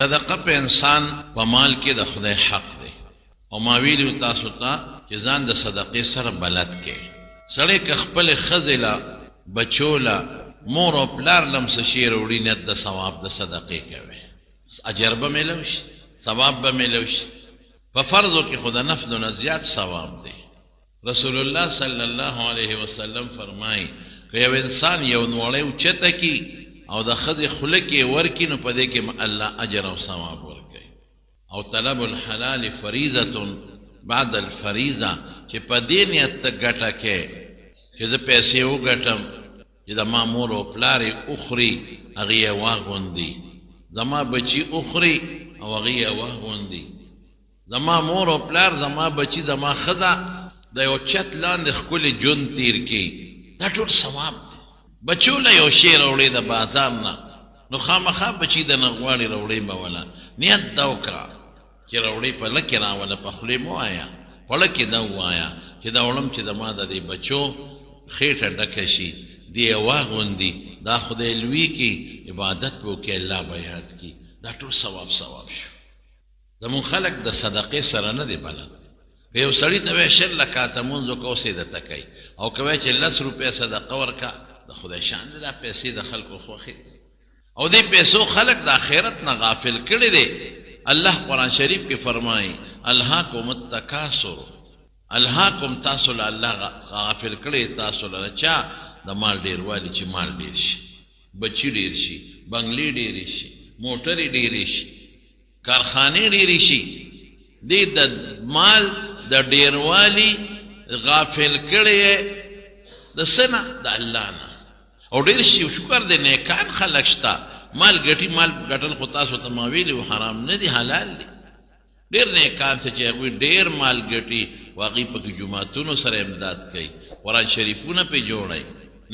صدقه په انسان په مال کې د خدای حق دی او ما ویلو تاسو ته چې ځان د صدقې سره بلد کې سړی که خپل خزله بچوله مور او پلار لم څه شی وروړي نیت د ثواب د صدقې کوي اجر به میلو شي ثواب به میلو شي په فرضو کې خدا نفل نه زیات ثواب دی رسول الله صلی الله علیه وسلم فرمایي که یو انسان یو نوړی اوچته کی او د خدای خله کې ورکی نو په دې کې الله اجر او ثواب ورکوي او طلب الحلال فریضه بعد الفریضه چې په دې نیت ته ګټه کې چې زه پیسې وګټم چې د ما مور او پلار یې اخري هغې یې واغوندي زما بچي اخري او هغې یې واغوندي زما مور او پلار زما بچي زما ښځه د یو چت لاندې ښکلې ژوند تیر کړي دا ټول ثواب دی بچو له یو شی راوړې د بازار نه نو خامخا بچي د نه غواړي راوړې به وله نیت دا وکړه چې راوړې په لکې راوله په خولې مه وایه په لکې دا ووایه چې دا وړم چې زما د دې بچو خېټه ډکه شي دې یې واغوندي دا خدای لوی کړي عبادت به وکړي الله به یاد کړي دا ټول ثواب شو زمونږ خلک د صدقې سره نه دی بلد که یو سړي ته وایي 10 رکعاته مونځ وکړه اوس یې درته کوي او که وایي چې 10 روپۍ صدقه ورکړه د خدای شان دی دا پیسې د خلکو خوښې او دې پیسو خلک د آخرت نه غافل کړي دی الله قرآن شریف کې فرمایي الهاکم التکاثر الهاکم تاسو له الله غافل کړي تاسو له چا د مال ډېروالي چې مال ډېر شي بچي ډېر شي بنګلې ډېرې شي موټرې ډېرې شي کارخانې ډېرې شي دې د مال د ډېروالي غافل کړي د سنه د الله نه او ډېر شي شکر دی نیکان خلک شته مال ګټي مال ګټل خو تاسو ته ما ویلي و حرام نه دي حلال دي ډېر نیکان څه چې هغوی ډېر مال ګټي و هغوی پکې جوماتونو سره امداد کوي قرآن شریفونه پې جوړوي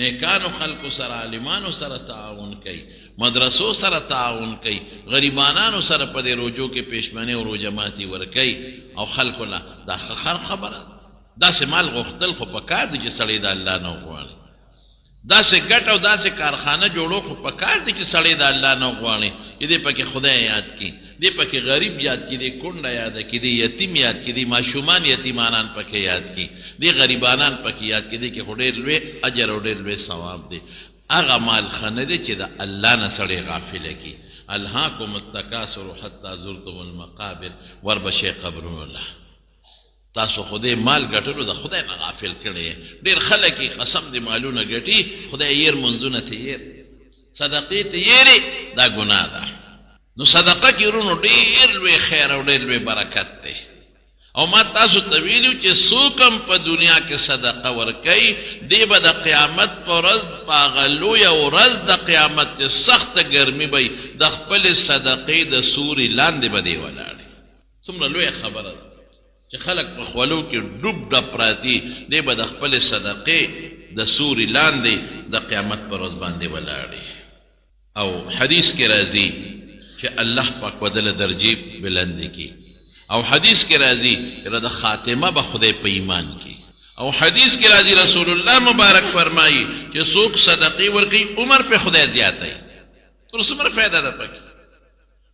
نیکانو خلکو سره عالمانو سره تعاون کوي مدرسو سره تعاون کوي غریبانانو سره په دې روجو کې پېشمنې او روژه ماتي ورکوي او خلکو له دا ښه خبره داسې مال غوښتل خو پکار دی چې سړی د الله نه وغواړي داسې ګټ او داسې کارخانه جوړو خو پکار دی چې سړی د الله نه وغواړي چې دې پکې خدای یاد کړي دې پکې غریب یاد کړي دې کونډه یاده کړي دې یتیم یاد کړي دې ماشومان یتیمانان پکې یاد کړي دې غریبانان پکې یاد کړي دې کې خو ډېر لوی اجر او ډېر لوی ثواب دی هغه مال ښه نه دی چې د الله نه سړی غافله کړي الهاکم التکاثر حتی زرتم المقابر وربشئ قبرونه الله تاسو خدای مال ګټلو د خدای نه غافل کړی ډېر خلک یې قسم د مالونه ګټي خدای یېر منځونه ته یېر صدقې ته یېرې دا ګناه ده نو صدقه کې ورونو ډېر لوی خیر او ډېر لوی برکت دی او ما تاسو ته ویلو چې څوک هم په دنیا کې صدقه ورکوي دی به د قیامت په ورځ په هغه لویه ورځ د قیامت د سخته ګرمي به د خپلې صدقې د سوري لاندې به دی ولاړې څومره لویه خبره ده چې خلک په خولو کې ډوب ډب پراتي دی به د خپلې صدقې د سوري لاندې د قیامت په ورځ باندې ولاړې او حدیث کې راځي چې الله پاک بدله درجې بلندې کړي او حدیث کې راځي چې د خاتمه به خدای په ایمان کې او حدیث کې راځي رسول الله مبارک فرمایي چې څوک صدقې ورکوي عمر په خدای زیاتوي تر څومره فایده ده پکې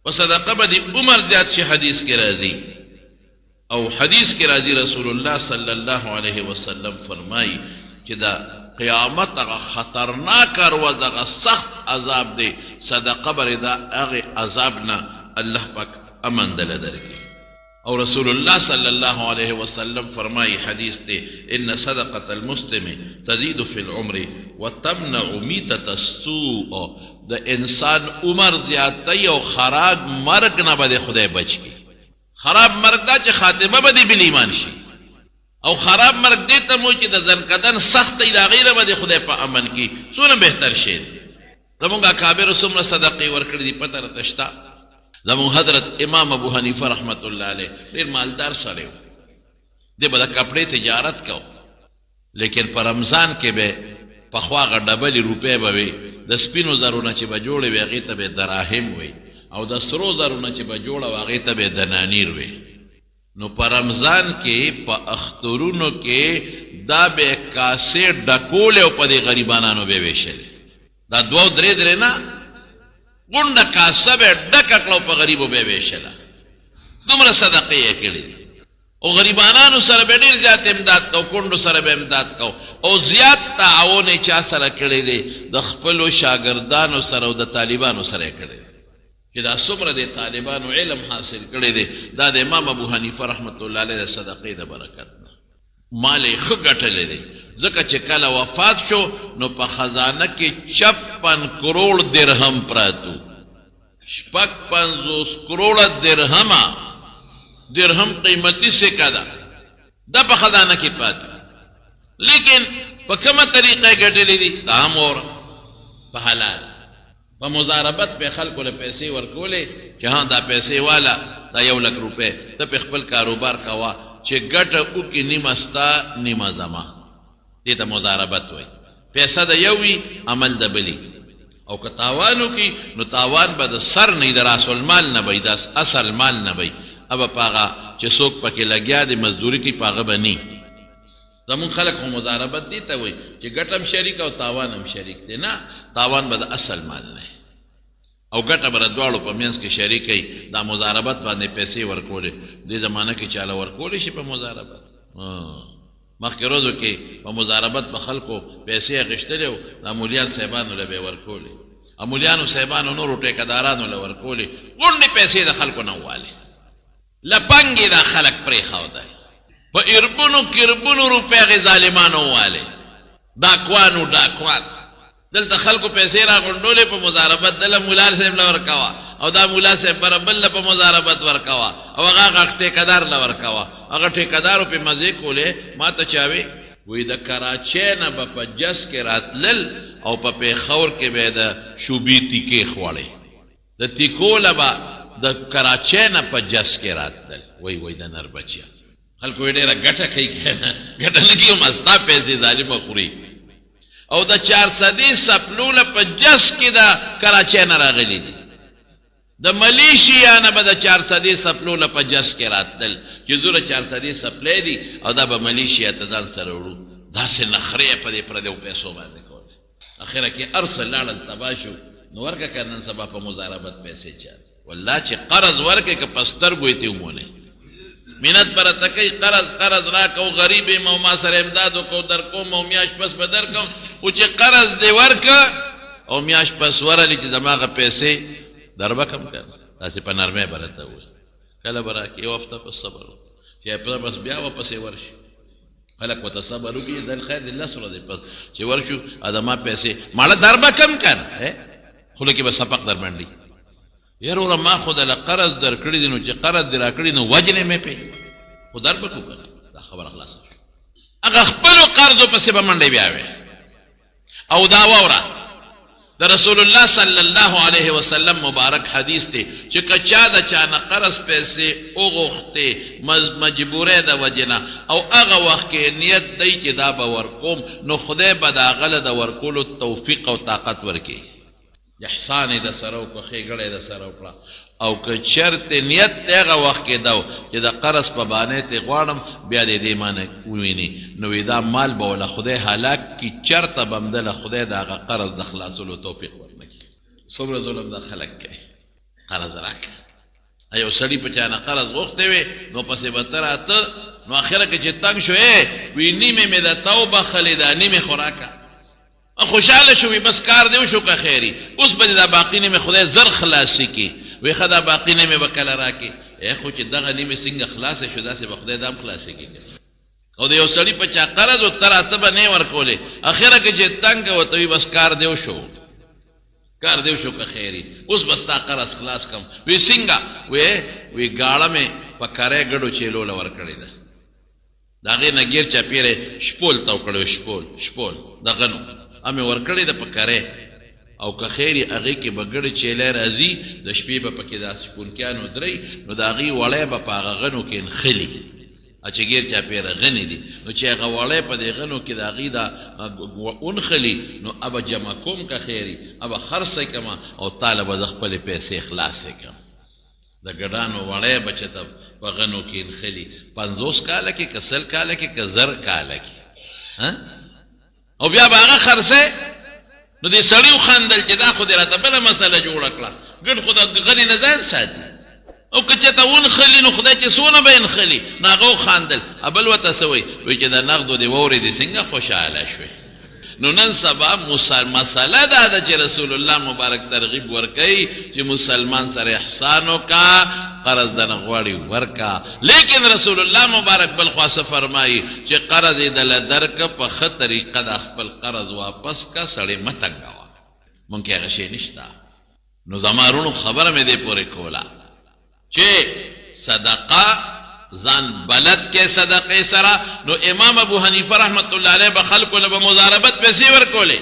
په صدقه به د عمر زیات شي حدیث کې راځي او حدیث کې راځي رسول الله صلی الله علیه وسلم فرمایي چې دا قیامت هغه خطرناک ورځ هغه سخت عذاب دی صدقه بر دا هغه عذاب نه الله پاک امن دله درکړي او رسول الله صلی الله علیه وسلم فرمایي حدیث دی ان صدقه المسلم تزيد في العمر وتمنع میتة السوء د انسان عمر زیاتی او خراب مرګ نه به خدای بچ کړي خراب مرګ دا چې خاتمه به دی بل ایمان شي او خراب مرګ دې ته مو چې د ځنکدن سخت د هغې نه به د خدای په امن کې څونه بهتر شی دی زمونږ اکابرو څومره صدقې ورکړي دي پته راته شته زمونږ حضرت امام ابو حنیفه رحمت الله علیه ډېر مالدار سړی و دی به د کپړې تجارت کو لیکن په رمضان کې به پخوا هغه ډبلې روپۍ به وي د سپینو زرو نه چې به جوړې وي هغې ته به دراهم وي او د سرو زرو نه چې به جوړه و هغې ته به دنانیر وي نو په رمضان کې په اخترونو کې دا به کاسې ډکولې او په دې غریبانانو به ویشلې دا 2 3 نه غونډه کاسه به ډکه کړه په غریبو به ویشله دومره صدقې یې کړې او غریبانانو سره به ډېر زیات امداد کو کونډو سره به امداد کو او زیات تعاون یې چا سره کړی دی د خپلو شاګردانو سره او د طالبانو سره یې کړی چې دا څومره د طالبانو علم حاصل کړی دی دا د امام ابو حنیفه رحمت الله علیه د صدقې د برکت نه مال یې ښه ګټلی دی ځکه چې کله وفات شو نو په خزانه کې 56 کروڑ درهم پراتو 56 کروڑ درهم قیمتی سکه ده دا په خزانه کې پاتې لیکن په کومه طریقه ګټلې دي دا هم اوره په حلال په مضاربت په خلکو له پیسې ورکولې چې ها دا پیسې والا دا 1 لک روپے ته په خپل کاروبار کوا چې ګټه وکړي نیمه ستا نیمه زما دې ته مضاربت وایي پیسه د یو وي عمل د بلي او که تاوان وکړي نو تاوان به د سر نه د راس المال نه وي د اصل مال نه وي ابا پاغه چې څوک پکې لګیا دی مزدوري کوي پاغه به نه زمون خلک هم مضاربت دي ته وایي چې ګټه هم شریک او تاوان هم شریک دی نه تاوان به د اصل مال نه او ګټه به د دواړو په منځ کې شریکوي دا مضاربت باندې پیسې ورکولې دې زمانه کې چاله ورکولی شي په مضاربت مخکې روزو کې په مضاربت به خلکو پیسې اخیستلې او دا مولیان صاحبانو له به یې ورکولې او مولیانو صاحبانو نورو ټیکهدارانو له ورکولې غونډې پیسې د خلکو نه والې لپنګې دا خلک پرېښودی په اربونو کربونو روپۍ هغې ظالمانو والې ډاکوان دلته خلکو پیسې راغونډولې په مضاربت دله مولا صاحب له ورکوه او دا مولا صاحب بره بل له په مضاربت ورکوه او هغه ټیکهدار له ورکوه هغه ټیکهدارو پې مزې کولې ما ته چا وی وی د کراچۍ نه به په جس کې راتلل او په پېښور کې به یې د شوبې تیکې خوړې د تیکو له به د کراچۍ نه په جس کې راتلل وی د نر بچیا خلکو یې ډېره ګټه کوي که نه ګټه نه کوي هم ستا پیسې ظالمه خوري او د 400 سپلوله په جس کې د کراچۍ نه راغلي دي د ملیشیا نه به د 400 سپلوله په جس کې راتلل چې زوره 400 سپلې دي او دا به ملیشیا ته ځان سره وړو داسې نخرې په دې پردیو پیسو باندې کولې اخره کې ارسل لاړل تباه شو نو ورکه که نن سبا په مضاربت پیسې چا والله چې قرض ورکې که په سترګو یې تېومونی منت برته کوي قرض راکو غریب یم او ما سره امداد وکړو در کوم او میاشت پس به در کوم خو چې قرض دې ورکه او میاشت پس ورلې چې زما هغه پیسې در به کم کړه داسې په نرمۍ به راته ووایي کله به راکړي یو هفته پس صبر چې بس بیا واپسې ورشي خلک ورته صبر وکړي ځل خیر دی 10 ورځې پس چې ورشو زما پیسې ماړه در به کم کړه خوله کې به سپق در منډي یاره ما خو دله قرض در کړي دي نو چې قرض دې را کړي نو وجنې مې پې خو در به کو کنه دا خبره خلاصه شو هغه خپلو قرضو پسې به منډې بیا وې او دا واوره د رسول الله صلی الله علیه وسلم مبارک حدیث دی چې که چا د چا نه قرض پیسې وغوښتې مجبورۍ د وجې نه او هغه وخت کې نیت دی چې دا به ورکوم نو خدای به د هغه له د ورکولو توفیق او طاقت ورکړي احسان یې د سره وکړه ښېګړه یې د سره وکړه او که چېرته نیت دی هغه وخت کې ده چې د قرض په بانې ترې غواړم بیا دې دې معنی وویني نو دا مال به وله خدای هلاک کي چېرته به همدله خدای د هغه قرض د خلاصولو توفیق ورنه کړي څومره ظلم دا خلک کوي قرض راکړه یو سړي په چا نه قرض غوښتی وې نو پسې به ته راته نو اخره کې چې تنګ شو وی نیمې مې درته وبخلې ده نیمې خو راکړه خوشحاله شوې بس کار دې وشو که خیري اوس به دا باقي نیمې خدای زر خلاصې کړي وی ښه دا باقي نیمې به کله راکړي خو چې دغه نیمې څنګه خلاصې شو داسې به خدای دا هم خلاصې کړي او د یو سړي په چا قرض و ته راته به نه یې ورکولې اخره کې چې تنګ ورته وي بس کار دې وشو که خیري اوس به ستا قرض خلاص کړم وی څنګه وی ګاړه مې په کرۍ ګډو چیلو له ورکړې ده د هغې نه ګیر چاپېره شپول ته وکړی شپول دغه نو امې ورکړې ده په کرۍ او که خیر یې هغې کې به ګډې چیلی راځي د شپې به پکې داسې شپونکیانو درئ نو د هغې وړی به په هغه غنو کې نښلي چې ګیر چاپېره غنې دي نو چې هغه وړی په دې غنو کې د هغې دا ونښلي نو ابه جمع کوم که خیري ابه خرڅی کړمه او تاله به د خپلې پیسې خلاصې کړم د ګډانو وړی به چې ته په غنو کې نښلي 50 کاله کې که 100 کاله کې که 1000 کاله کې او بیا به هغه خرڅی نو دې سړي وخندل چې دا خو دې راته بله مسله جوړه کړه ګډ خو د غني نه ځان ساتي او که چېرته ونښلي نو خدای چې څونه به یې نښلي نو هغه وخاندل بل ورته څه وایي وایي چې د نغدو دې واورېدې څنګه خوشحاله شوې نو نن سبا مسله دا ده چې رسول الله مبارک ترغیب ورکوي چې مسلمان سره احسان وکړه قرض دنه غواړي ورکا لیکن رسول الله مبارک بل خاصه فرمایي چې قرض یې دله درکه په ښه طریقه د خپل قرض واپس کا سړی مه تنګوه مونږ کې هغه شی نشته نو زما رونو خبره مې دې پورې کوله چې صدقه ځان بلد کې صدقې سره نو امام ابو حنیفه رحمت الله علیه به خلکو له به مضاربت پیسې ورکولې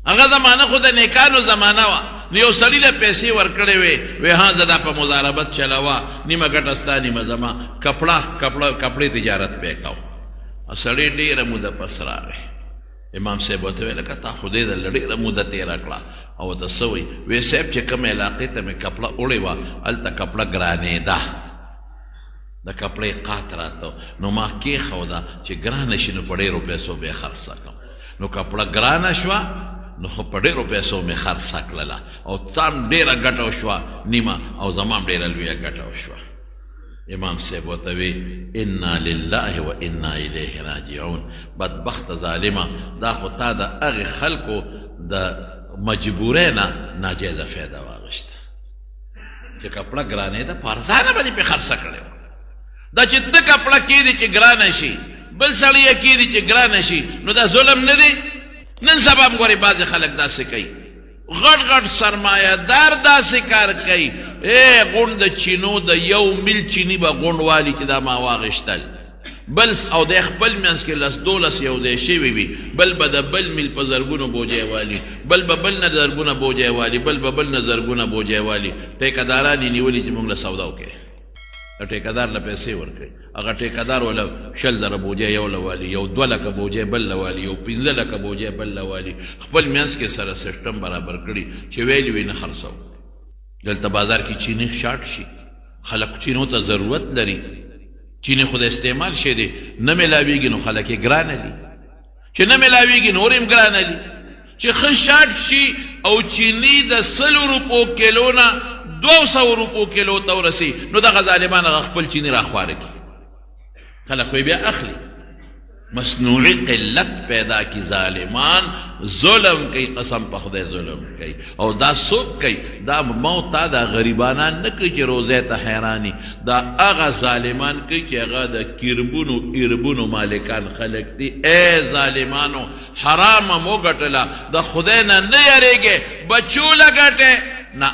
هغه زمانه خو د نیکانو زمانه وه نو یو سړي له پیسې ورکړې وې وی ها زه دا په مضاربت چلوه نیمه ګټه ستا نیمه زما کپړې تجارت پې کو سړی ډېره موده پس راغی امام صاحب ورته ویل لکه تا خو دې دله ډېره موده تېره کړه او ورته څه وایي وی صاحب چې کومې علاقې ته مې کپړه وړې وه هلته کپړه ګرانېده د کپړې قات راته نو ما کېښوده چې ګرانه شي نو په ډېرو پیسو به یې خرڅه کړم نو کپړه ګرانه شوه نو خو په ډېرو پیسو مې خرڅه کړله او تا هم ډېره ګټه وشوه نیمه او زما هم ډېره لویه ګټه وشوه امام صاحب ورته وی انا لله و انا الیه راجعون بدبخت ظالمه دا خو تا د هغې خلکو د مجبورۍ نه ناجایزه فایده واخیسته چې کپړه ګرانېده په ارزانه باندې پې خرڅه کړې وه دا چې ته کپړه کېدې چې ګرانه شي بل سړی یې کېدې چې ګرانه شي نو دا ظلم نه دی نن سبا هم ګورې بعضې خلک داسې کوي غټ غټ سرمایه دار داسې کار کوي غونډ د چینو د 1 میل چینی به غونډ والي چې دا ما واغېشتل بل او د خپل منځ کې 10-12 یو ځای شوي وي بل به د بل میل په زرګونو بوجۍ والي بل به بل نه زرګونه بوجۍ والي بل به بل نه زرګونه بوجۍ والي ټیکهداران یې نیولي چې موږ له سودا وکړي د ټیکهدار له پیسې ورکوي هغه ټیکهدار وله 100,000 بوجۍ یو له والي یو 2 لکه بوجۍ بل له والي یو 15 لکه بوجۍ بل له والي خپل منځ کې سره سیسټم برابر کړي چې ویلي وي نه خرڅو دلته بازار کې چینی شارټ شي خلک چینو ته ضرورت لري چینی خو د استعمال شی دی نه میلاویږي نو خلک یې ګرانه دي چې نه میلاویږي نور هم ګرانه دي چې ښه شارټ شي او چینی د 100 روپو کیلو نه 200 روپو کیلو ته ورسي نو دغه ظالمان هغه خپل چینی راخواره کړي خلک به بیا اخلي مصنوعي قلت پیدا کی ظالمان ظلم کوي قسم په خدای ظلم کوي او دا څوک کوي دا موت تا دا غریبانان نه کوي چې روزه ته حیرانی دا هغه ظالمان کوي چې هغه د کیربونو ایربونو مالکان خلق دي اے ظالمانو حرام مو ګټله د خدای نه نه یریږي بچو لګټه نه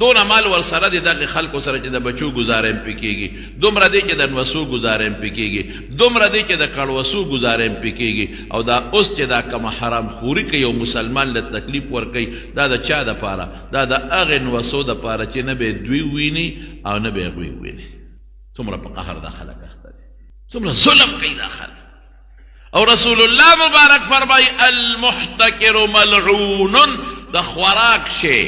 دونه مال ور سره دي دغه خلکو سره چې د بچو گزارم پکېږي دومره دی چې د نوسو گزارم پکېږي دومره دی چې د کړوسو گزارم پکېږي او دا اوس چې دا کوم حرام خوري کوي او مسلمان له تکلیف ور کوي دا د چا د پاره دا د هغې نوسو د پاره چې نه به دوی ویني او نه به هغوی ویني څومره په قهر دا خلک اخته دي څومره ظلم کوي دا خلک او رسول الله مبارک فرمایي المحتکر ملعون د خوراک شی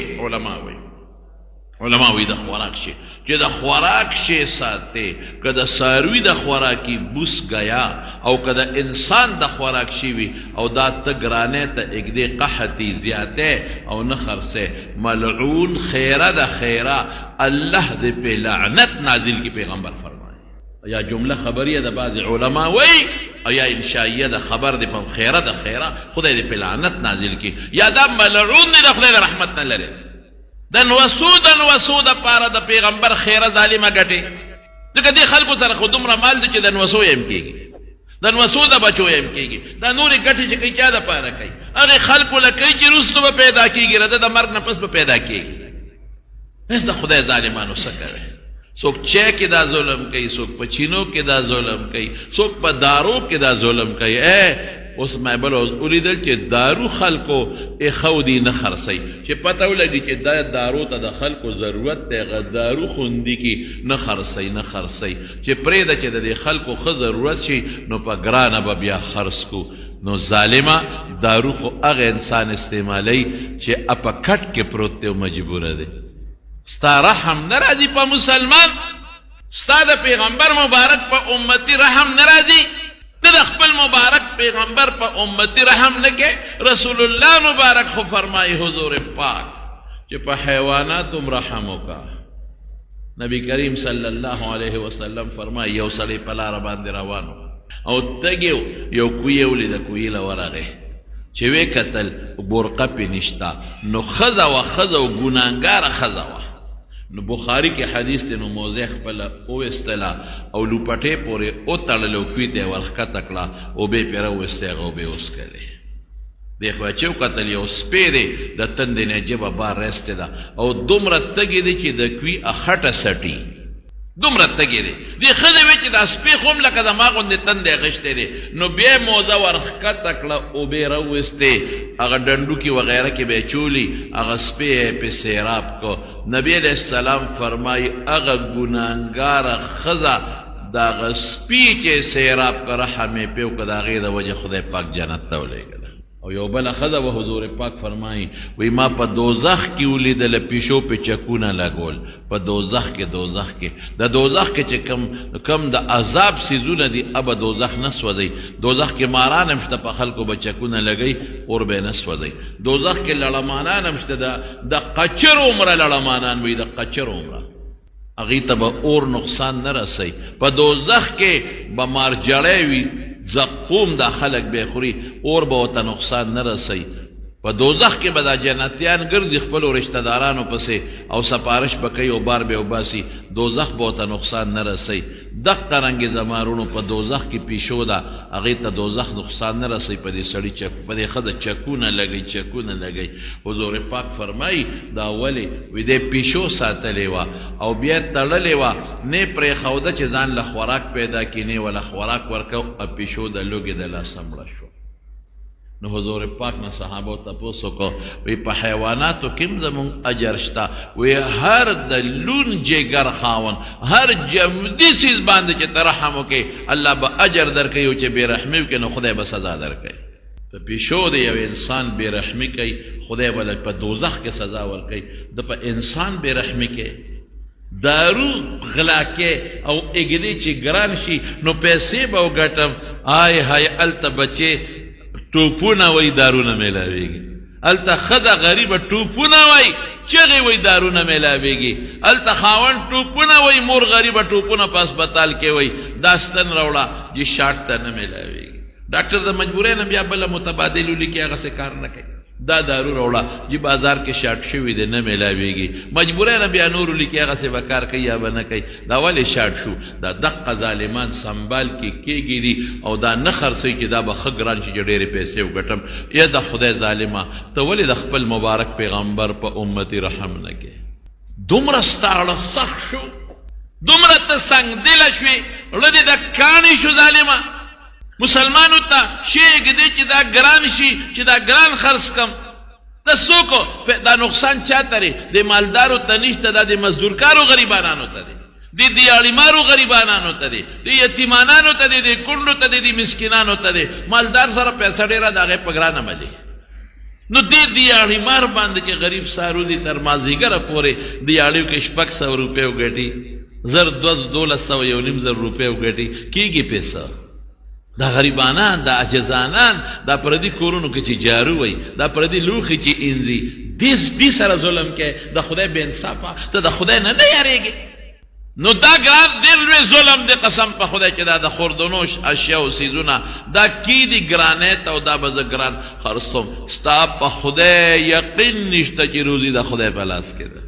علماء وی د خوراک شي چې د خوراک شي ساتي که د څاروي د خوراکي بوس گیا او که د انسان د خوراک شي وي او دا ته ګرانې ته اږدې قحطي زیاتی او نه خرڅې ملعون خیره د خیره الله دې پې لعنت نازل کړي پیغمبر فرمایي یا جمله خبریه د بعض علما وی او یا انشائیه د خبر د په خیره د خیره خدای دې پې لعنت نازل کړي یا دا ملعون دی د خدای د رحمت نه لري د نوسو د پاره د پیغمبر خیره ظالمه ګټې ځکه دې خلکو سره خو دومره مال دی چې د نوسو یم کېږي د نوسو د بچو یم کېږي دا نورې ګټې چې کوي چا د پاره کوي هغې خلکو له کوي چې وروسته به پیدا کېږي رده د مرګ نه پس به پیدا کېږي بس د خدای ظالمانو څه کوي څوک چای کې دا ظلم کوي څوک په چینو کې دا ظلم کوي څوک په دارو کې دا ظلم کوي اوس ما بل ولیدل چې دارو خلکو اخودي نه خرڅي چې پته ولګي چې دا دارو ته د خلکو ضرورت دی هغه دارو خوندي کې نه خرڅي چې پرېږده چې د دې خلکو ښه ضرورت شي نو په ګرانه به بیا خرڅ کو نو ظالمه دارو خو هغه انسان استعمالوي چې اپه کټ کې پروت دی او مجبوره دی ستا رحم نه راځي په مسلمان ستا د پیغمبر مبارک په امتي رحم نه راځي ته د خپل مبارک پیغمبر په امتی رحم نه کې رسول الله مبارک خو فرمایي حضور پاک چې په حیوانات هم رحم وکړه. نبی کریم صلی الله علیه وسلم فرمایي یو سړی په لاره باندې روان او تږی یو کوی ولید، کوی له ورغی چې وی کتل برقه پې نشته، نو ښځه وه، ښځه و ګناهګاره ښځه وه. نو بخاري کې حدیث دی، نو موضع خپله وویستله او لوپټې پورې وتړله او کوی ته یې ورښکته کړه، اوبې پرې راوویستې، هغه اوبې وڅښلې. دی خو چې وکتل یو سپی دی د تندې نه ژبه بار رایستې ده او دومره تږی دی چې د کوي اخټه سټي، دومره تږی دی. دې ښځې وی چې دا سپی خو هم لکه د ما غوندې تندې اخیستی دی. نو بیا یې موزه ورښکته کړه، اوبې راوویستې، هغه ډنډوکي وغیره کې به یې چولي، هغه سپی یې پې سیراب کو. نبی علیه السلام فرمایي هغه ګناهګاره ښځه د هغه سپي چې سیراب که رحم یې پې وکړه، د هغې د وجې خدای پاک جنت ته ولیږله. او یو بله ښځه به حضور پاک فرمایي وی ما په دوزخ کې ولیدله پیشو پې چکونه لګول. په دوزخ کې د دوزخ کې چې کم د عذاب څیزونه دي ابه دوزخ نه سوځئ. دوزخ کې ماران هم شته، په خلکو به چکونه لګئ اور به یې نه سوځئ. دوزخ کې لړمانان هم شته، د قچر عمره لړمانان وي، د قچر عمره، هغې ته به اور نقصان نه رسئ. په دوزخ کې به مارجړی وي، زقوم دا خلق بے خوری، اور با وطا نقصان نرسی. په دوزخ کې به دا جنتیان ګرځي خپلو رشتہ دارانو پسې او سپارش به کوي او بار به وباسي، دوزخ به ورته نقصان نه رسوي. دقه رنګې زمارونو په دوزخ کې پیشو ده، هغې ته دوزخ نقصان نه رسوي. په دې سړي په دې ښځه چکونه لګوي. حضور پاک فرمایي دا ولې وی دې پیشو ساتلې وه او بیا تړلې وه، نه پرېښوده چې ځان له خوراک پیدا کړي، نه وله خوراک ورکو، پیشو د لوږې د لاسه مړه شوه. نو حضور پاک نه صحابو تپوس وکړو، وی په حیواناتو کې هم زمونږ اجر شته. وی هر د لون جګر خاون، هر جمدي څیز باندې چې ته رحم وکړې الله به اجر درکوي، او چې بې رحمي وکړې نو خدای به سزا درکوي. په پیشو د یو انسان بې رحمي کوي، خدای به په دوزخ کې سزا ورکوي. د په انسان بې رحمي کوي، دارو غلا کې او اګدې چې ګران شي نو پیسې به وګټم، آی های هلته بچې ټوپونه وی دارونه میلاویږي، هلته ښځه غریبه ټوپونه وی چغې وی دارونه میلاویږي، هلته خاوند ټوپونه وی مور غریبه ټوپونه په اسپتال کې وی دا ستن راوړه چې شاټ ته نه میلاویږي. ډاکټر د مجبورۍ نه بیا بله متبادل ولیکي، هغسې کار نه کوي. دا دارو راوړه چې بازار کې شاټ شوي دی نه میلاویږي، مجبورۍ نه بیا نور ولیکي، هغسې به کار کوي یا به نه کوي. دا ولې شاټ شو؟ دا دقه ظالمان سنبال کې کېږي دي او دا نه خرڅوي چې دا به ښه ګران شي چې ډېرې پیسې وګټم. یا د خدای ظالمه، ته ولې د خپل مبارک پیغمبر په امتي رحم نه کوې؟ دومره ستا اړه سخت شو، دومره ته سنګدله شوې، زړه دې د کاڼې شو ظالمه. مسلمانو ته شیګ دی چې دا ګران شي، چې دا ګران خرڅ کم. ته څوک دا نقصان چاته دی؟ د مالدارو ته نشته، دا د مزدورکارو غریبانانو ته دی، د دیاړیمارو غریبانانو ته دی، د یتیمانانو ته دی، د کونډو ته دی، د مسکینانو ته دی. مالدار سره پیسه ډېره د هغې په ګرانه ملي. نو دې دیاړیمار باندې چې غریب سارو دي تر مازدیګره پورې دیاړیو کې 600 روپۍ وګټي، 1200 یو نیم زر روپۍ وګټي، کېږي پیسه. دا غریبانان، دا عجزانان، دا پردي کورونو کې چې جارو وي، دا پردي لوښي چې انځي، دې سره ظلم کوي. د خدای بې انصافه، ته د خدای نه یارېږې. نو دا ګران ډېر لوی ظلم دی، قسم په خدای چې دا د خوردنوش اشیاو څیزونه دا کی دي ګرانۍ ته، او دا به زه ګران خرڅوم. ستا په خدای یقین نشته چې روزي د خدای په لاس کې ده،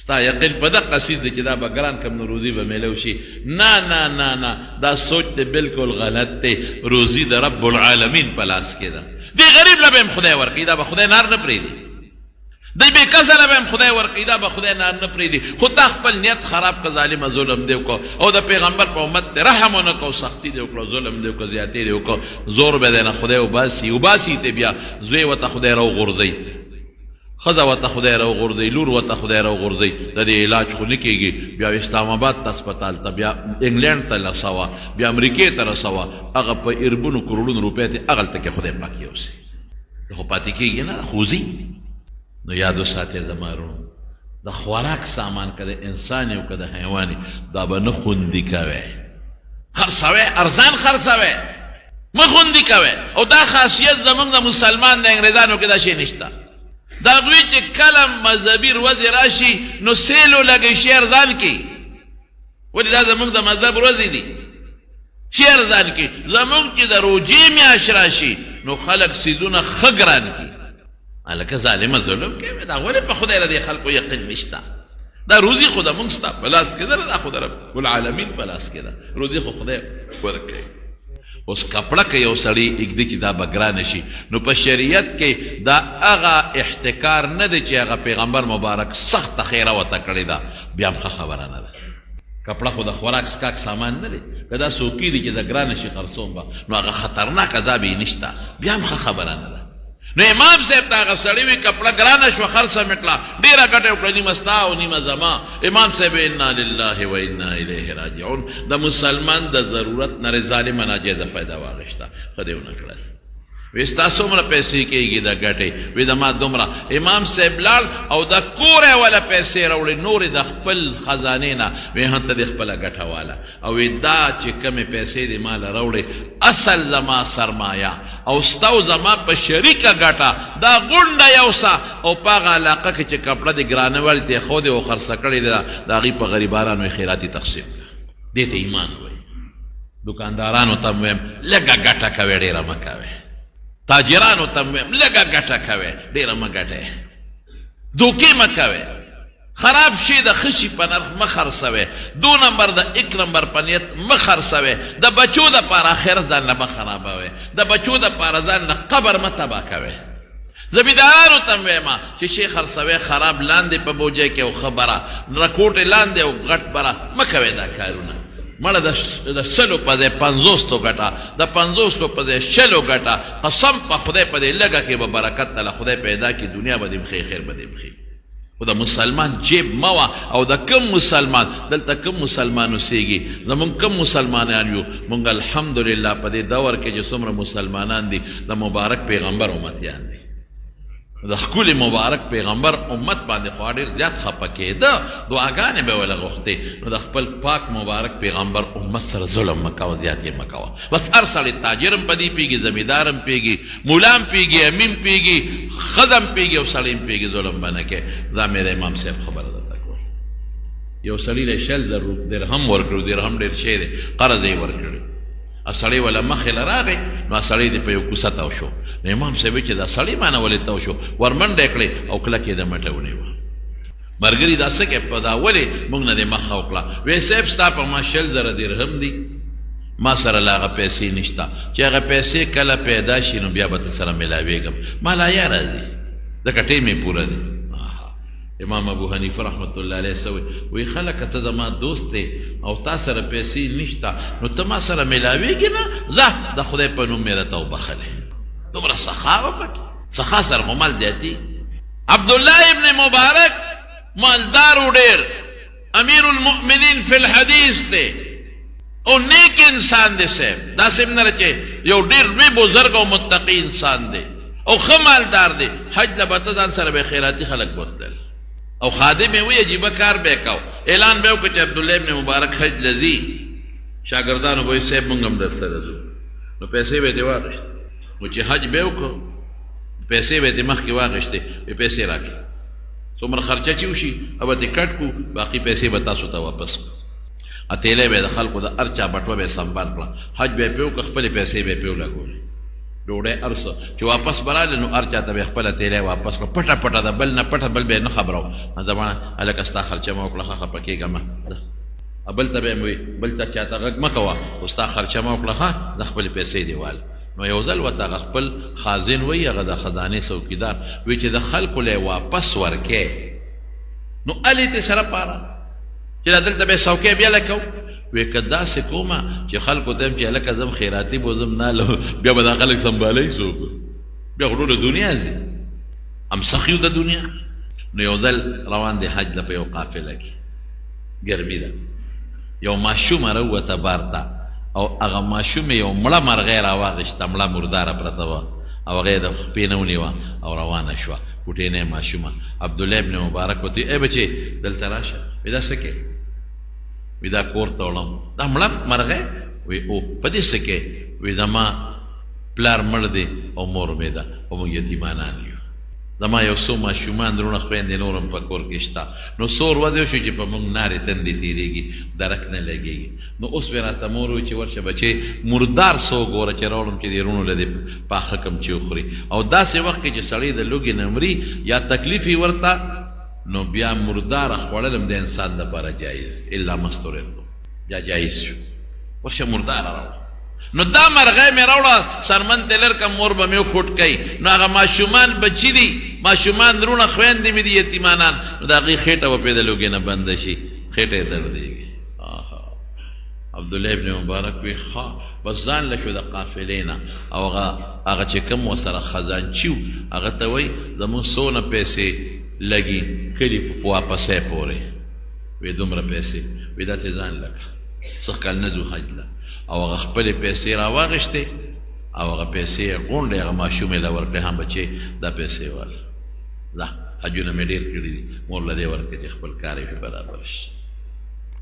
ستا یقین په دقه څیز دی چې دا به ګران کم نو روزي به میلو شي. نه، دا سوچ دی بالکل غلط دی. روزي د رب العالمین په لاس کې ده. دی غریب له به هم خدای ورکوي، دا به خدای نار نه پرېږدي. دی بې کسه له به هم خدای ورکوي، دا به خدای نار نه پرېږدي. خو تا خپل نیت خراب که، ظالمه ظلم دی وکړو او د پیغمبر په امت دی رحم ونه کړو، سختي دی وکړو، ظلم دی وکړو، زیاتې دی وکړو، زور به دی نه خدای وباسي ته بیا زوی ورته خدای راوغورځوي، ښځه ورته خدای راوغورځوي، لور ورته خدای راوغورځوي. د دې علاج خو نه کېږي، بیا اسلام آباد ته اسپتال ته، بیا انګلینډ ته رسوه، بیا امریکې ته رسوه، هغه په اربونو کروڑونو روپۍ ته هغلته کې خدای پاک یوسي. خو پاتې کېږي نه، خوځي. نو یاد وساتئ زما وروڼو، د خوراک سامان که د انسان او که د حیواني، دا به نه خوندي کوئ، خرڅوئ، ارزان خرڅوئ، مه خوندي کوئ. او دا خاصیت زمونږ د مسلمان د انګریزانو کې دا شی نشته. دا دوی چې کله مذهبي ورځې راشي نو سیلو لګي شعر ځان کې ولې دا زمونږ د مذهب ورځې دي شعر ځان کې زمونږ چې د روجې میاشت راشي نو خلک څیزونه ښه ګران کړي هلکه ظالمه ظلم کوي دا ولې په خدای رضی خلکو یقین نشته دا روزي خو د مونږ ستا په لاس کې ده دا خو د رب العالمین په لاس کې ده روزي خو خدای ورکوي اوس کپړه که یو سړی اږدي چې دا به ګرانه شي نو په شریعت کې دا هغه احتکار نه دی چې هغه پیغمبر مبارک سخته خیره ورته کړې ده بیا هم ښه خبره نه ده کپړه خو د خوراک سکاک سامان نه دی که دا څوکي دي چې د ګرانه شي خرڅوم به نو هغه خطرناک عذاب یې نشته بیا هم ښه خبره نه ده نو امام صاحب ته هغه سړی وي کپړه ګرانه شوه خرڅه مې کړه ډېره ګټه یې وکړه نیمه ستا او نیمه زما امام صاحب انا لله و انا الیه راجعون د مسلمان د ضرورت نه ظالمه ناجیزه فایده واخیسته ښه دې ونه کړه وی ستا څومره پیسې کېږي د ګټې وی د ما دومره امام صاحب لاړ او د کور یې وله پیسې راوړې نورې د خپل خزانې نه وی هلته دې خپله ګټه واله او وی دا چې کمې پیسې دې ماله راوړې اصل زما سرمایه او ستا او زما په شریکه ګټه دا غونډه یوسه او په هغه علاقه کې چې کپړه دې ګرانه ولې ته یې ښودې او خرڅه کړې ده د هغې په غریبانو یې خیراتي تقسیم کړه دې ته ایمان وایي دکاندارانو ته ویم لږه ګټه کوې ډېره مه کوې تاجرانو ته ویم لږه ګټه کوئ ډېره مه ګټئ دوکې مه کوئ خراب شي د ښه شي په نرخ مه خرڅوئ دو نمبر د ایک نمبر په نیت مه خرڅوئ د بچو دپاره آخرت ځان نه مه خرابوئ د بچو دپاره ځان نه قبر مه تباه کوئ زمیندارانو ته ویم چې شی خرڅوئ خراب لاندې په بوجۍ کې او ښه بره رکوټې لاندې او غټ بره مه کوئ دا کارونه مړه د سلو په ځای 50 ګټه د 50 په ځای 100 ګټه قسم په خدای په دې لږه کې به برکت له خدای پیدا کړي دنیا به دې بخیر خیر به دې بخیر خو د مسلمان جیب مه وه او د کم مسلمان دلته کم مسلمان اوسېږي زمونږ کم مسلمانان یو مونږ الحمدلله په دې دور کې چې څومره مسلمانان دي د مبارک پیغمبر امتیان دي د ښکلي مبارک پیغمبر امت باندې خو ډېر زیات خفه کېده دعاګانې به یې ولې غوښتې نو د خپل پاک مبارک پیغمبر امت سره ظلم مه کوه زیات یې مه کوه بس هر سړی تاجر هم په دې پوهېږي زمیندار هم پوهېږي مولا هم پوهېږي امین پوهېږي ښځه هم پوهېږي او سړی هم پوهېږي ظلم به نه کوې دا مې د امام صاحب خبره درته کړه یو سړي له 100,000 درهم ورکړو درهم ډېر شی دی قرض یې ورکړی سړی ولا مخې له راغی نو سړی دې په یو کوڅه تاو شو نو امام صاحب چې دا سړی مانه ولې تاو شو ورمنډه کړې او کلک یې د مټه ونیوه ملګري دا څه کې په دا ولې موږ نه دې مخه وکړه وی صاحب ستا په ما 100,000 درهم دي ما سره لا هغه پیسې نشته چې هغه پیسې کله پیدا شي نو بیا به در سره میلاویږم ما لا یا راځي ځکه ټیم یې پوره دی امام ابو حنیفه رحمت الله علیه سوی وی خلکه ته زما دوست دی او تا سره پیسې نشته نو ته ما سره میلاویږي نه ځه د خدای په نوم مې راته وبخلې دومره سخا وکړه سخا سره خو مال زیاتي عبدالله ابن مبارک مالدار و ډېر امیر المؤمنین فی الحدیث دی او نیک انسان دی صاحب داسې نه چې یو ډېر لوی بزرګ او متقي انسان دی او ښه مالدار دی حج له به ته ځان سره به خیراتي خلک بوتلل او خادم یې وی عجیبه کار به یې کو اعلان به یې وکړه چې عبدالله ابن مبارک حج له ځي شاګردانو به وایي صاحب موږ هم در سره ځو نو پیسې به یې ترې واخېستې نو چې حج به یې وکړو پیسې به یې ترې مخکې واخېستې وی پیسې راکړي څومره خرچه چې وشي او به ترې کټ کړو باقي پیسې به تاسو ته واپس کړو اتیلی به یې د خلکو د هر چا بټوه به یې سنبال کړه حج به یې پرې وکړه خپلې پیسې به یې پرې ولګولې ډوډۍ هر څه چې واپس به راغلې نو هر چا ته به یې خپله تیلی واپس کړه پټه پټه د بل نه پټه بل به یې نه خبره وه زما هلکه ستا خرچه مه وکړه ښه خفه کېږه مه بل ته به یې وایي بل ته چاته غږ مه کوه خو ستا خرچه مه وکړه ښه د خپلې پیسې دې واله نو یو ځل ورته هغه خپل خازن وایي هغه د خزانې څوکیدار وایي چې د خلکو له یې واپس ورکې نو هلې ته سره پاره چې دا دلته به یې څوکۍ بیا لکو وی که داسې کومه چې خلکو ته یم چې هلکه زم خیراتي بوزم نالو بیا به دا خلک سنبالی څوک بیا خو ټوله دنیا ځي هم سخیو د دنیا نو یو ځل روان دی حج له په یو قافله کې ګرمي ده یو ماشومه راووته بار ته او هغه ماشوم یو مړه مرغۍ راواغېسته مړه مرداره پرته وه او هغه یې د خپې نه ونیوه او روانه شوه کوټینۍ ماشومه عبدالله ابن مبارک ورته ای بچې دلته راشه وی دا څه کې وی دا کور ته وړم دا مړه مرغۍ وی او په دې څه کې وی زما پلار مړ دی او مور مې ده او موږ یتیمانان یو زما یو څو ماشومان درونه خویندې نورم په کور کې شته نو سور ودې شو چې په موږ نارې تندې تېرېږي درک نه لګېږي نو اوس مې راته مور وویل چې ورشه بچې مردار څه وګوره چې راوړم چې دې رونو له دې پاخه کم چې وخوري او داسې وخت کې چې سړی د لوږې نه مري یا تکلیف یې ورته نو بیا مرداره خوړل هم د انسان دپاره جایز الا مستورېدو بیا جایز شو ورشه مرداره راوړه نو دا مرغۍ مې راوړه سرمن ته لر کم مور به مې وخوټ کوي نو هغه ماشومان بچي دي ماشومان درونه خویندې مې دي یتیمانان نو د هغې خېټه به پرې د لوږې نه بنده شي خېټه یې دردېږي عبدالله ابن مبارک وی بس ځان له شو د قافلې نه او هغه چې کوم ورسره خزانچي و هغه ته وایي زمونږ څونه پیسې لګي کلي په واپسۍ پورې وی دومره پیسې وی دا ته ځان لکه څه کال نه ځو حج له او هغه خپلې پیسې راواغېښتې او هغه پیسې یې غونډې هغه ماشومې له ورکړې هم بچې دا پیسې واله دا حجونه مې ډېر کړي دي مور له دې ورکړې چې خپل کار یې برابر شي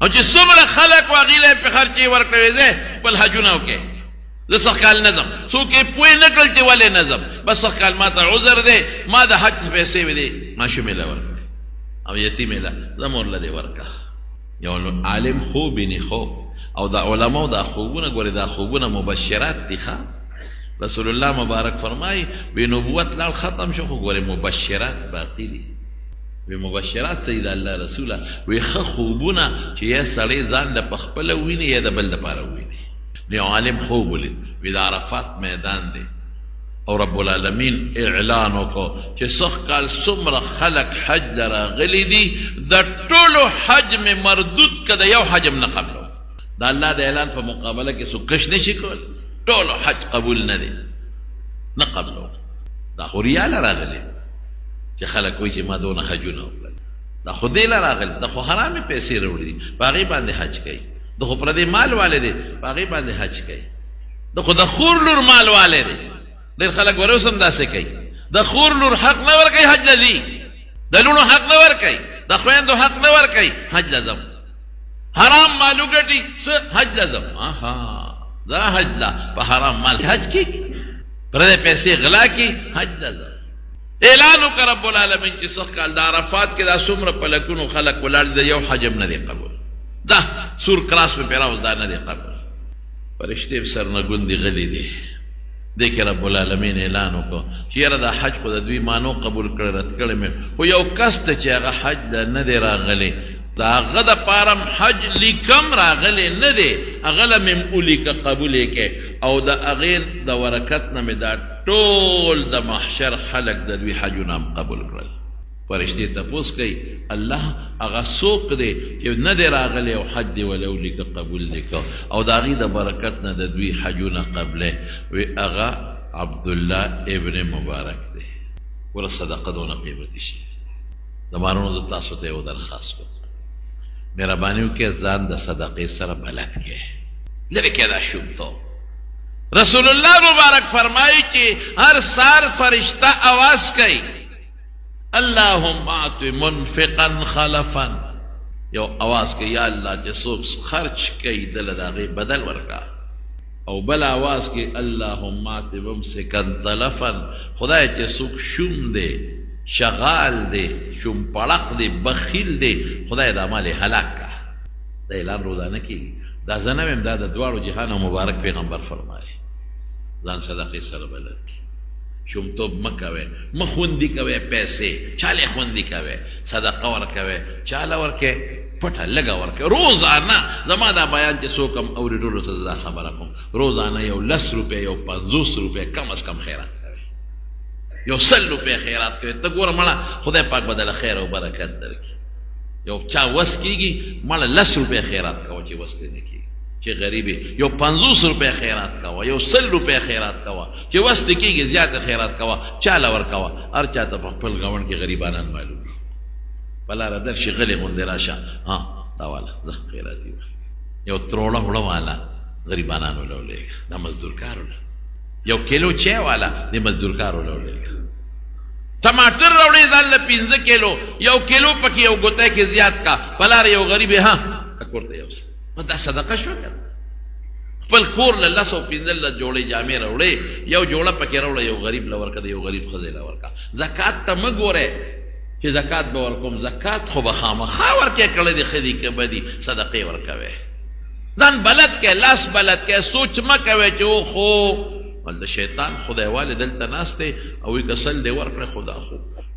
او چې څومره خلک و هغې له یې پې خرچې ورکړې زه خپل حجونه وکړې زه سخت کال نه ځم څوک یې پوه نه کړل چې ولې نه ځم بس سخت کال ما ته عذر دی ما د حج پیسې مې دې ماشومې له ورکړې او یتیمې له زه مور له دې ورکړه یو عالم خوب ویني خوب او دا علماء دا خوبونه ګورې دا خوبونه مبشرات دي ښه رسول الله مبارک فرمایي وی نبوت لاړ ختم شو خو ګورې مبشرات باقي دي وی مبشرات سید الله رسوله وی ښه خوبونه چې یا سړی ځان له پخپله ویني یا د بل دپاره ویني نو یو عالم خوب ولید وی د عرفات میدان دی او رب العالمین اعلان وکړو چې سخت کال څومره خلک حج له راغلي دي د ټولو حج مې مردود که د یو حج هم نه قبلو دا الله د اعلان په مقابله کې څوک کش نشي کولی ټولو حج قبول نه دی نه قبلو دا خو ریاله راغلی چې خلک وایي چې ما دونه حجونه وکړل دا خو دې له راغلی دا خو حرامې پیسې راوړي دي په هغې باندې حج کوي دا خو پردې مال والے دی په هغې باندې حج کوي دا خو د خور لور مال والے دی ډېر خلک ور اوس هم داسې کوي د خور لور حق نه ورکوي حج له ځي د لوڼو حق نه ورکوي د خویندو حق نه ورکوي حج له ځم حرام مالو ګټي څه حج له ځم دا حج له په حرام مال حج کی پردې پیسې غلا کی حج له ځم اعلان وکړه رب العالمین چې سخت کال د عرفات کې دا څومره په لکونو خلک ولاړ د یو حج هم نه دی قبول دا سور کراس په پیراوس دا نه دی قبول فرشتې په سر نه ګوندې غلي دي دې کې رب العالمین اعلان وکړو چې یاره دا حج خو د دوی مانو قبول کړی رد کړی مې خو یو کس ته چې هغه حج له نه دی راغلی د هغه دپاره حج لیکم راغلی نه دی هغه له مې ولیکه قبول یې کې او د هغې د برکت نه مې دا ټول د محشر خلک د دوی حجونه هم قبول کړل فرشتې تپوس کوي الله هغه څوک دی چې نه دی راغلی او حج دی ولی ولیکه قبول دی که او د هغې د برکت نه د دوی حجونه قبلی وی هغه عبدالله ابن مبارک دی ګوره صدقه دونه قیمتي شي زمانونو زه تاسو ته یو درخواست کوم مهرباني وکړئ ځان د صدقې سره بلد کړئ لرې کړئ دا شومتوب رسول الله مبارک فرمایي چې هر سار فرشته اواز کوي اللهم اعط منفقا خلفا یو اواز کوي یا الله چې څوک خرچ کوي دله د هغې بدل ورکړه او بل اواز کوي اللهم اعط ممسکا تلفا خدای چې څوک شوم دی شغال دی شوم پړق دی بخیل دی خدای دا مال یې هلاک کړه دا اعلان روزانه کېږي دا زه نه ویم دا د دواړو جهانو مبارک پیغمبر فرمایي ځان صدقې سره بلد کړي شومتوب مه کوئ مه خوندي کوئ پیسې چاله خوندي کوئ صدقه ورکوئ چاله ورکوئ پټه لږه ورکوئ روزانه زما دا بیان چې څوک هم اوري ټولو ته دا خبره کوم روزانه یو 10 روپۍ یو 50 روپۍ کم از کم خیرات کوئ یو 100 روپۍ خیرات کوئ ته ګوره مړه خدای پاک به دله خیر او برکت درکړي یو چا وس کېږي مړه 10 روپۍ خیرات کوه چې وس دې نه کېږي چې غریبې یو 50 روپۍ خیرات کوه یو 100 روپۍ خیرات کوه چې وس دې کېږي زیاته خیرات کوه چاله ورکوه هر چا ته په خپل ګاونډ کې غریبانان معلوم په لاره درشي غلې غوندې راشه دا واله زه خیراتي یو تروړه وړه والا غریبانانو له ولېږه دا مزدورکارو له یو کیلو چای والا د مزدورکارو له ولېږه ټماټر راوړې ځان له 15 کیلو یو کیلو پکې یو ګوتی کې زیات کا په لاره یو غریب کور ته یوسه دا صدقه شوه که خپل کور له 215 جوړې جامې راوړې، یو جوړه پکې راوړه، یو غریب له ورکه، یو غریب ښځې له ورکه. زکات ته مه ګورئ چې زکات به ورکوم، زکات خو به خامخا ورکې کړی دی، ښه دي که بدي، صدقې ورکوئ. ځان بلد کې، لاس بلد کې، سوچ مه کوئ چې او خو د شیطان خدای والې دلته ناست دی او وایي که سل دې ورکړې خدا خو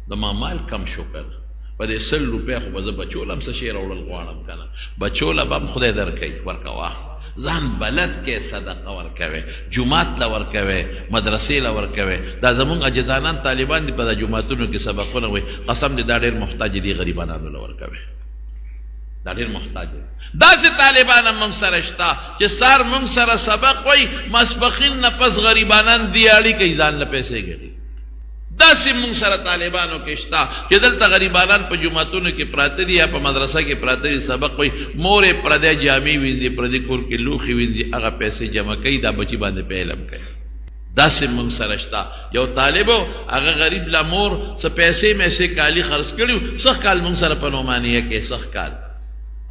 د ما مال کم شو که نه، په دې 100 روپۍ خو به زه بچو له هم څه شی راوړل غواړم که نه، بچو له به هم خدای درکوي، ورکوه. ځان بلد کې صدقه ورکوي، جومات له ورکوي، مدرسې له ورکوي. دا زمونږ اجدادان طالبان دي په دا جوماتونو کې سبقونه وایي، قسم دې دا ډېر محتاج دي، غریبانانو له ورکوي، دا ډېر محتاج دي. داسې طالبان هم موږ سره شته چې سار موږ سره سبق وایي، ماسپښین نه پس غریبانان دیاړي کوي، ځان له پیسې ګټي. داسې موږ سره طالبانو کې شته چې دلته غریبانان په جوماتونو کې پراته دي یا په مدرسه کې پراته دي، سبق وایي، مورې پردی جامې وینځي، پردي کور کې لوښي وینځي، هغه پیسې جمع کوي، دا بچي باندې په علم کوي. داسې موږ سره شته. یو طالب و، هغه غریب له مور څه پیسې میسې کالي خرڅ کړي، سخ کال موږ سره په نعمانیه کې، سخ کال،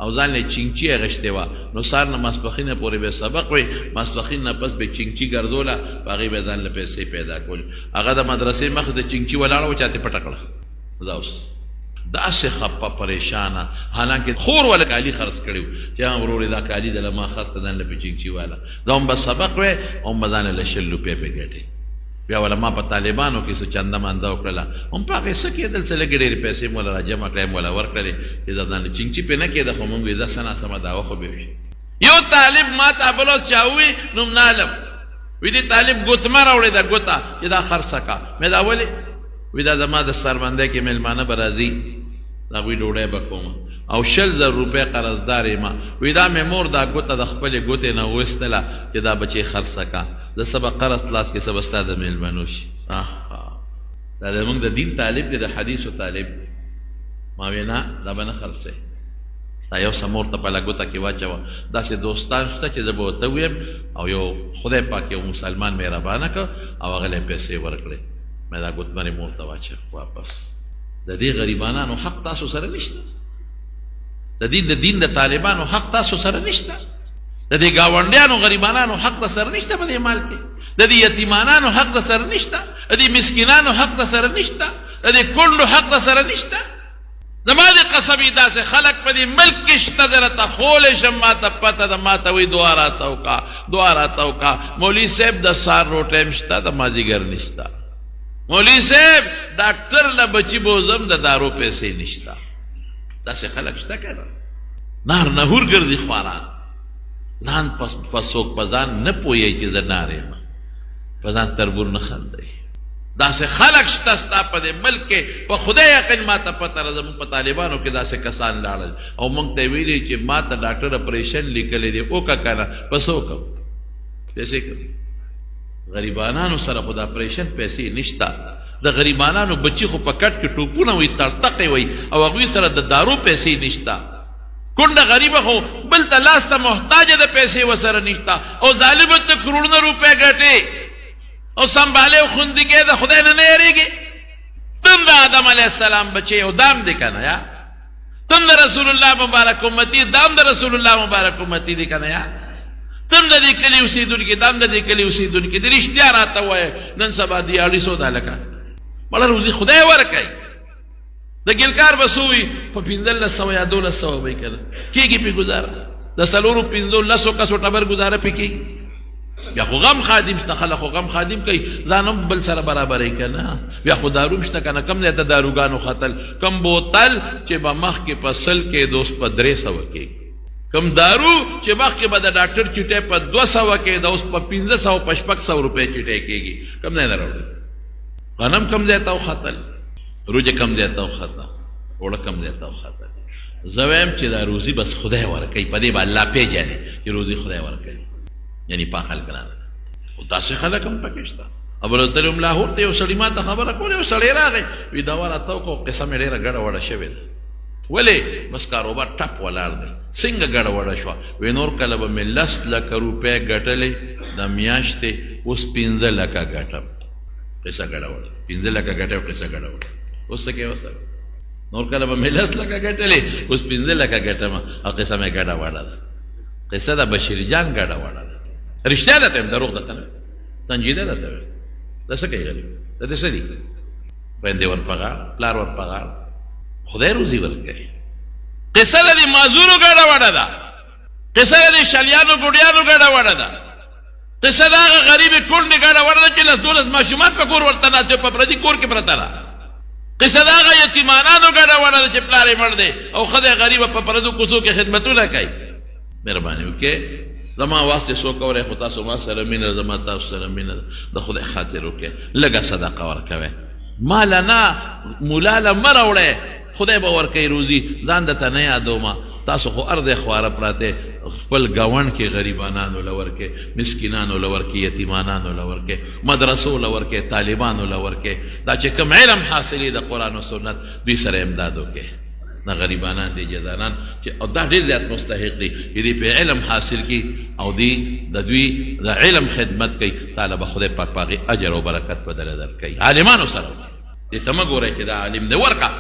او ځان له چینچي اغشتې وه. نو سار نه ماسپښینه پورې به سبق وی، ماسپښین نه پس به چینچي ګرځوله، په هغې به ځان له پیسې پیدا کول. هغه د مدرسې مخ د چینچي ولاړه و، چاته پټه کړه. دا اوس داسې خپه پریشانه، حالانکې خور وله کالي خرڅ کړي و چې ورورې دا کالي دله ما خرڅ کړه، ځان له په چینچي واله، دا هم به سبق وی او هم به ځان له 100 روپۍ پې ګټې. بیا ولا ما په طالبانو کې څه چنده منده وکړله، هم په هغې څه کېدل، څه لږې ډېرې پیسې مو له را جمع کړې، موله ورکړلې چې دا ځان چینچي پې نه کېده، خو مونږ وې دا څه ناسمه دعوه خو به وي. یو طالب ما ته بل ورځ چا ووي، نوم نه علم، وي دې طالب ګوتمه راوړې ده، ګوته چې دا خرڅه کا. مې دا ولې؟ وي دا زما د سربندۍ کې مېلمانه به راځي، د هغوی ډوډۍ به کوم او 100,000 روپۍ قرضدار یم. وي دا مې مور دا ګوته د خپلې ګوتې نه وویستله چې دا بچې خرڅه کا، زه څه به قرض خلاص کړې، څه به ستا د مېلمنو شي. دا زمونږ د دین طالب دی، د حدیثو طالب. ما وی نه، دا به نه خرڅوي، دا یو څه مور ته په لګوته کې واچوه. داسې دوستان شته چې زه به ورته ویم، او یو خدای پاک یو مسلمان مهربانه کړ او هغه له پیسې ورکړې، مې دا ګوتمرې مور ته واچوه واپس. د دې غریبانانو حق تاسو سره نشته، د دین د طالبانو حق تاسو سره نشته، د دې ګاونډیانو غریبانانو حق د سره نشته په دې مال کې، د دې یتیمانانو حق د سره نشته، د دې مسکینانو حق د سره نشته، د دې کونډو حق د سره نشته. زما د قسمي داسې خلک په دې ملک کې شته، درته خولی شم، ما ته پته ده، ما ته وایي دعا راته وکړه، دعا راته وکړه. مولوي صاحب د سهار روټۍ شته، د مازدیګر نشته. مولوي صاحب ډاکټر له بچي بوزم، د دارو پیسې نشته. داسې خلک شته که نه؟ نار نهور ګرځي خواران، ځان په څوک په ځان نه پوهېږي چې زه نار یم، په ځان تربور نه خندوي. داسې خلک شته ستا په دې ملک کې، په خدای یقین ما ته پته ده، زموږ په طالبانو کې داسې کسان لاړل او موږ ته یې ویلي چې ما ته ډاکټر اپریشن لیکلی دی، وکړه که نه، په څه وکړم؟ پیسې کوي. غریبانانو سره خو د اپریشن پیسې نشته، د غریبانانو بچي خو په کټ کې ټوپونه وي، تړتقې وي، او هغوی سره د دارو پیسې نشته. کونډه غریبه خو بل ته لاس ته محتاجه د پیسې ورسره نشته، او ظالمه ته کروڑونه روپۍ ګټې او سنبالې او خوندي کې د خدای نه نه یېرېږي. تم د آدم علیه السلام بچې او دام دی که نه یا؟ تم د رسول الله مبارک امتي، دام د رسول الله مبارک امتي دی که نه یا؟ تم د دې کلي اوسېدونکي، دام د دې کلي اوسېدونکي دي. رښتیا راته ووایه، نن سبا دیاړي سودا لکه مړه روزي خدای ورکوي. د ګلکار به څه وي، په 1500 یا 1200 به یې که نه کېږي پې ګزاره، د 4-15 کسو ټبر ګزاره پې کېږي. بیا خو غم خادم شته، خلک خو غم خادم کوي، ځان هم بل سره برابروي که نه. بیا خو دارو شته که نه، کم ځای ته داروګانو ختل، کم بوتل چې به مخکې په 100 کې د اوس په 300 کېږي، کم دارو چې مخکې به د ډاکټر چټۍ په 200 کې د اوس په 500-600 روپۍ چټۍ کېږي. کم ځای نه راوړي، غنم کم ځای ته وختل، روجه کم ځای ته وخته، اوړه کم ځای ته وختل. زه وایم چې دا روزي بس خدای ورکوي، په دې به الله پېژنې چې روزي خدای ورکوي، یعنی په خلک نه ده. خو داسې خلک هم پکې شته. ابوالتلم لاهور ته یو سړي ما ته خبره کوله، یو سړی راغی، وي دوا راته وکړو، قصه مې ډېره ګډه وډه شوې ده. ولې؟ بس کاروبار ټپ ولاړ دی. څنګه ګډه وډه شوه؟ وی نور کله به مې 10 لکه روپۍ ګټلې د میاشتې، اوس 15 لکه ګټم. قصه ګډه وډه، 15 لکه ګټه، قصه ګډه وډه. اوس څه کوې اوس؟ نور کله به مې 10 لکه ګټلې، اوس 15 لکه ګټم، او قصه مې ګډه وډه ده. قصه د بشیر جان ګډه وډه ده. رښتیا ده ته دروغ ده ته سنجیده ده ته دا څه کوي غریب دا د څه دي خویندې ور په غاړه پلار ور په غاړه خدای روزي ورکوي قصه د دې معذورو ګډه وډه ده قصه د دې شلیانو ګوډیانو ګډه وډه ده قصه د هغه غریبې کونډې ګډه وډه ده چې لس دولس ماشومان په کور ورته ناست په پردي کور کې پرته ده قصه د هغه یتیمانانو ګډه وډه ده چې پلار یې مړ دی او ښځه غریبه په پردو کوڅو کې خدمتونه کوي مهرباني وکړئ زما واسطې څوک اورئ خو تاسو ما سره مینه ده زما تاسو سره مینه ده د خدای خاطر وکړئ لږه صدقه ورکوئ ماله نه مولا له مه راوړئ خدای به ورکوي روزي ځان درته نه یادومه تاسو خو ارده خواره پراته خپل ګاونډ کې غریبانانو له ورکې مسکینانو له ورکې یتیمانانو له ورکې مدرسو له ورکې طالبانو له ورکې دا چې کوم علم حاصلي د قرآن و سنت دوی سره امداد وکړي نه غریبانان دي جدانان چې او دا ډېر زیات مستحق دي چې دوی په علم حاصل کړي او دوی د علم خدمت کوي تعالی به خدای پاک په هغې اجر او برکت بدله درکوي عالمانو سره دې ته مه ګورئ چې دا عالم دی ورکه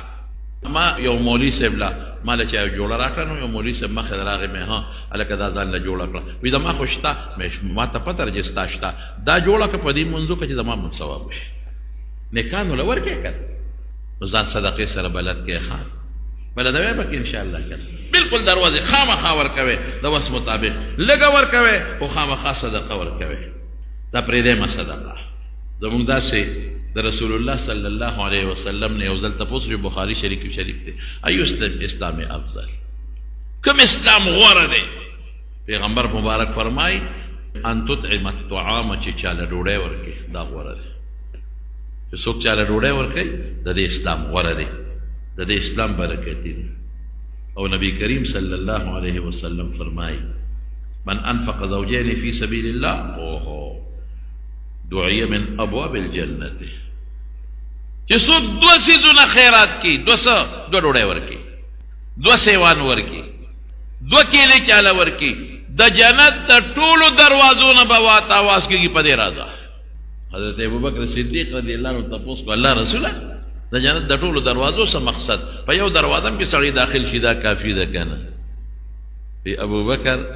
ما یو مولوي صاحب له ما له چې یو جوړه راکړه نو یو مولوي صاحب مخې ته راغی مې ها هلکه دا ځان له جوړه کړه وایي زما خو شته ما ته پته ده چې ستا شته دا جوړه کړه په دې منځو کړه چې زما مون ثواب وشي نیکانو له ورکې که نو ځان صدقې سره بلد کې ښه بلدوی به کې انشاءالله که بلکل دروازې خامخا ورکوئ د وس مطابق لږه ورکوئ خو خامخا صدقه ورکوئ دا پرېږدی صدقه زمونږ داسې د رسول الله صلی الله علیه وسلم نه یو ځل تپوس چې بخاري شریف دی ایو اسلام افضل کوم اسلام غوره دی پیغمبر مبارک فرمای ان تطعم الطعام چې چاله ډوډۍ ورکړي دا غوره دی چې څوک چاله ډوډۍ ورکوي د دې اسلام غوره دی د دې اسلام برکتي دی او نبی کریم صلی الله علیه وسلم فرمای من انفق زوجین فی سبیل الله دعی من ابواب الجنه چې څوک دوه څیزونه خیرات کړي دوه ډوډۍ ورکړي دوه سیوان ورکړي دوه کیلې چاله ورکړي د جنت د ټولو دروازو نه به واته آواز کېږي په دې راځه حضرت ابوبکر صدیق رضی الله عنه تپوس کو الله رسوله د جنت د ټولو دروازو څه مقصد په یو دروازه کې سړی داخل شي دا کافي ده که نه وی ابوبکر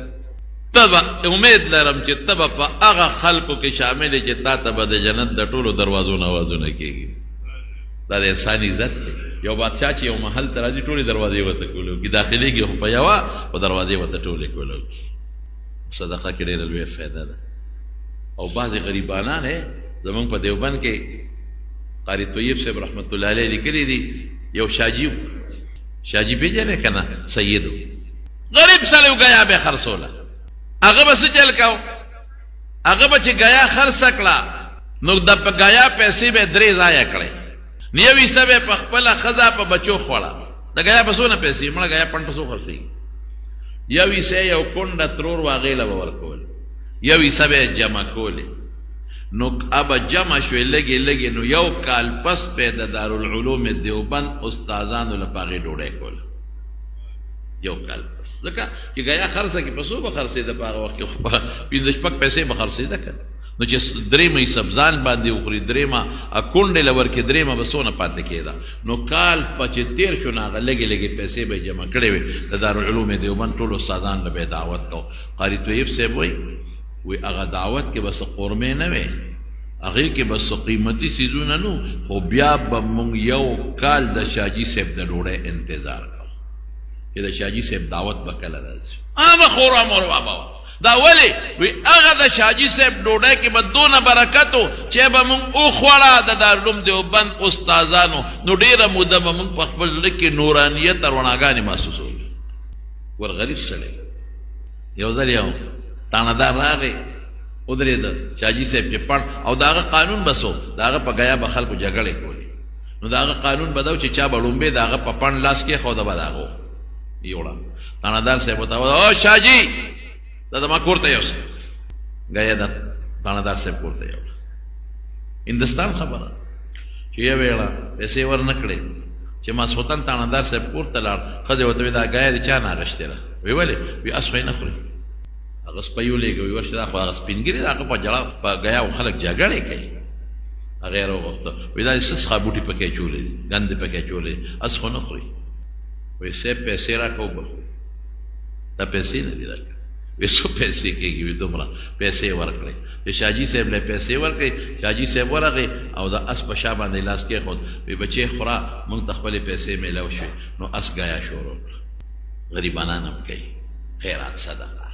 تبه امید لرم چې تبه په هغه خلکو کې شامل چې تا ته به د جنت د ټولو دروازو نه آوازونه کېږي دا د انسان عزت دی یو بادشاه چې یو محل ته راځي ټولې دروازې ورته کولی وکړي داخلېږي خو په یوه خو دروازې ورته ټولې کولی وکړي صدقه کې ډېره لویه فایده ده او بعضې غریبانان زمونږ په دیوبند کې قاری طیب صاحب رحمت الله علیه لیکلي دي یو شاجي پېژنې که نه سیدو غریب سړی و ګیا به یې خرڅوله هغه به څه چل کو هغه به چې ګیا خرڅه کړه نو د په ګیا پیسې به درې ضایع کړې نو یو حصه به یې په خپله ښځه په بچو خوړه د ګیا په څونه پیسې مړه ګیا پنډ په څو خرڅېږي یو حصه یو کونډه ترور و هغې له به ورکول یو حصه به یې جمع کولې نو ابه جمع شوې لږې لږې نو یو کال پس به د دارالعلوم دیوبند استادانو له په هغې ډوډۍ کوله یو کال پس ځکه چې ګیا خرڅه کې په څو به خرڅېده په هغه وخت کې خو په پنځه شپږ پیسې به خرڅېده که نو چې درېیمه یې سبزان باندې وخوري درېیمه کونډې له ورکې درېیمه به څونه پاتې کېده نو کال په چې تېر شو نو هغه لږې لږې پیسې به یې جمع کړې وې د دارالعلوم دیوبند ټولو استادان له به یې دعوت کو قاري طیب صاحب وایي هغه دعوت کې به څه قرمې نه وې هغې کې به څه قیمتي څیزونه نه خو بیا به مونږ یو کال د شاجي صاحب د ډوډۍ انتظار کوو چې د شاجي صاحب دعوت به کله راځي هغه خورا مروا به دا ولې وی هغه د شاجي صاحب ډوډۍ کې به دونه برکت و چې به مونږ وخوړه د دارالعلوم دیوبند استادانو نو ډېره موده به مونږ په خپل زړه کې نورانیت او رڼاګانې محسوسولې ور غریب سړی یو ځل یو تانهدار راغی ودرېده شاجي صاحب چې پړ او د هغه قانون به څو د هغه په ګیا به خلکو جګړې کولې نو د هغه قانون به دا و چې چا به لومبې د هغه په پڼ لاس کېښوده به د هغه یوړه تانهدار صاحب ورته او شاجي دا زما کور ته یوسه ګیا د تانهدار صاحب کور ته یوړه هندوستان خبره چې یوه ویړه پیسې ور نه کړې چې ماسخوتن تانهدار صاحب کور ته لاړ ښځې ورته وایي دا ګیا د چا نه اخېستې ده وی ولې وی اس خو یې نه خوري هغه سپی ولېږه وی ورشه دا خو هغه سپین ګیري د هغه په جړه په ګیاو خلک جګړې کوي هغه یې راوغوښته وی دا څه څښا بوټي پکې اچولې دي ګندې پکې اچولې دي اس خو نه خوري وی صاحب پیسې راکړه وبخو دا پیسې نه دي راکړه وی څو پیسې کېږي؟ وی دومره پیسې ورکړې. چې شاجي صاحب له پیسې ورکړې، شاجي صاحب ورغی او د اس په شا باندې لاس کېښود، وی بچې خوره موږ ته خپلې پیسې میلاو شوې. نو اس ګایا شروع کړه. غریبانان هم کوي خیرات صدقه.